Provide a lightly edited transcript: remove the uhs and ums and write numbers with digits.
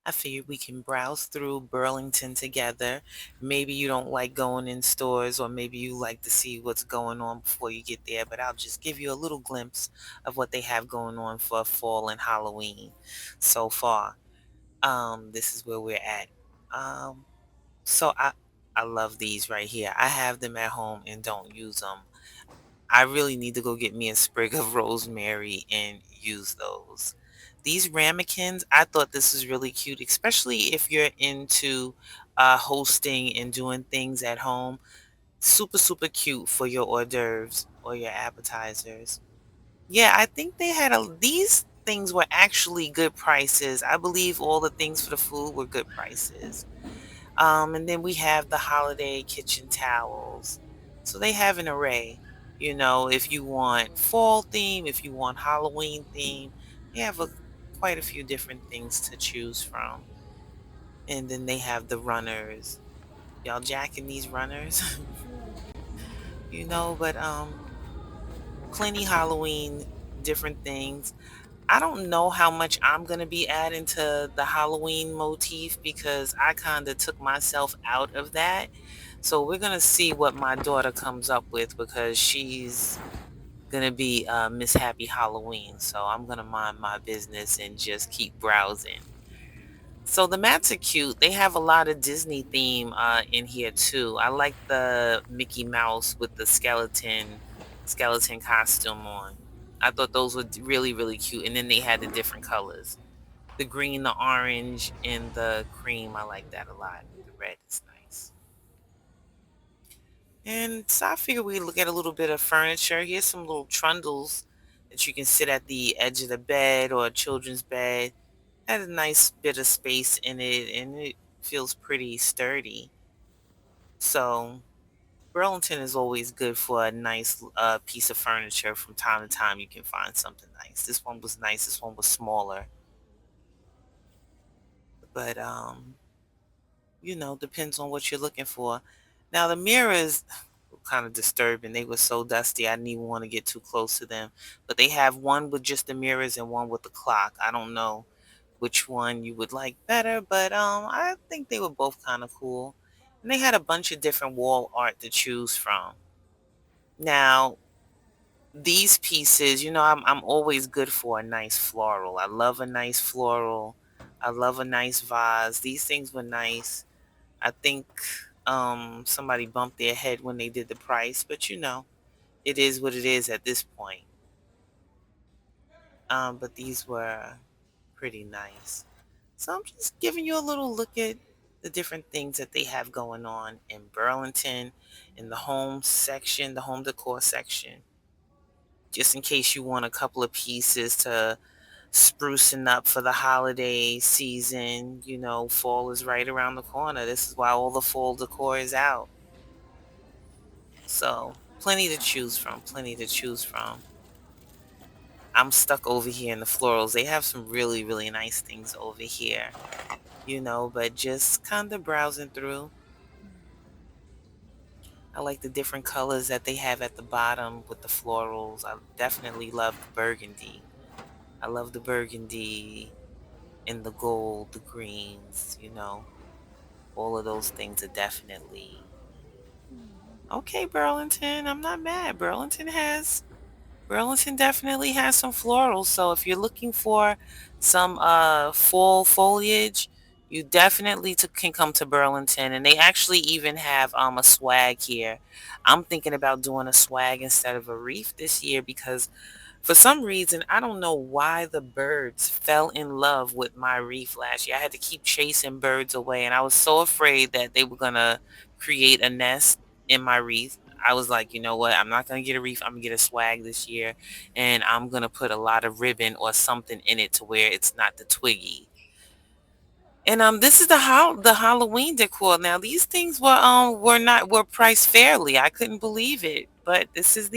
I figured we can browse through Burlington together. Maybe you don't like going in stores, or maybe you like to see what's going on before you get there, but I'll just give you a little glimpse of what they have going on for fall and Halloween so far. This is where we're at. Um, so I love these right here. I have them at home and don't use them. I really need to go get me a sprig of rosemary and use those. These ramekins, I thought this was really cute, especially if you're into hosting and doing things at home. Super, super cute for your hors d'oeuvres or your appetizers. Yeah, I think these things were actually good prices. I believe all the things for the food were good prices. And then we have the holiday kitchen towels. So they have an array. If you want fall theme, if you want Halloween theme, they have quite a few different things to choose from. And then they have the runners. Y'all jacking these runners? But plenty Halloween different things. I don't know how much I'm going to be adding to the Halloween motif because I kind of took myself out of that. So we're going to see what my daughter comes up with because she's going to be Miss Happy Halloween. So I'm going to mind my business and just keep browsing. So the mats are cute. They have a lot of Disney theme in here too. I like the Mickey Mouse with the skeleton costume on. I thought those were really, really cute. And then they had the different colors. The green, the orange, and the cream. I like that a lot. The red is nice. And so I figured we'd look at a little bit of furniture. Here's some little trundles that you can sit at the edge of the bed or a children's bed. Had a nice bit of space in it, and it feels pretty sturdy. So Burlington is always good for a nice piece of furniture. From time to time, you can find something nice. This one was nice. This one was smaller, but depends on what you're looking for. Now the mirrors were kind of disturbing. They were so dusty. I didn't even want to get too close to them. But they have one with just the mirrors and one with the clock. I don't know which one you would like better, but I think they were both kind of cool. And they had a bunch of different wall art to choose from. Now, these pieces, I'm always good for a nice floral. I love a nice floral. I love a nice vase. These things were nice. I think somebody bumped their head when they did the price, but it is what it is at this point. But these were pretty nice. So I'm just giving you a little look at the different things that they have going on in Burlington, in the home section, the home decor section. Just in case you want a couple of pieces to sprucing up for the holiday season. Fall is right around the corner. This is why all the fall decor is out. So plenty to choose from, plenty to choose from. I'm stuck over here in the florals. They have some really, really nice things over here, but just kind of browsing through. I like the different colors that they have at the bottom with the florals. I definitely love the burgundy. I love the burgundy and the gold, the greens, all of those things are definitely okay. Burlington, I'm not mad. Burlington definitely has some florals. So if you're looking for some fall foliage, you definitely can come to Burlington. And they actually even have a swag here. I'm thinking about doing a swag instead of a wreath this year because for some reason, I don't know why the birds fell in love with my wreath last year. I had to keep chasing birds away, and I was so afraid that they were gonna create a nest in my wreath. I was like, you know what? I'm not gonna get a wreath. I'm gonna get a swag this year, and I'm gonna put a lot of ribbon or something in it to where it's not the twiggy. And this is the Halloween decor. Now these things were priced fairly. I couldn't believe it, but this is the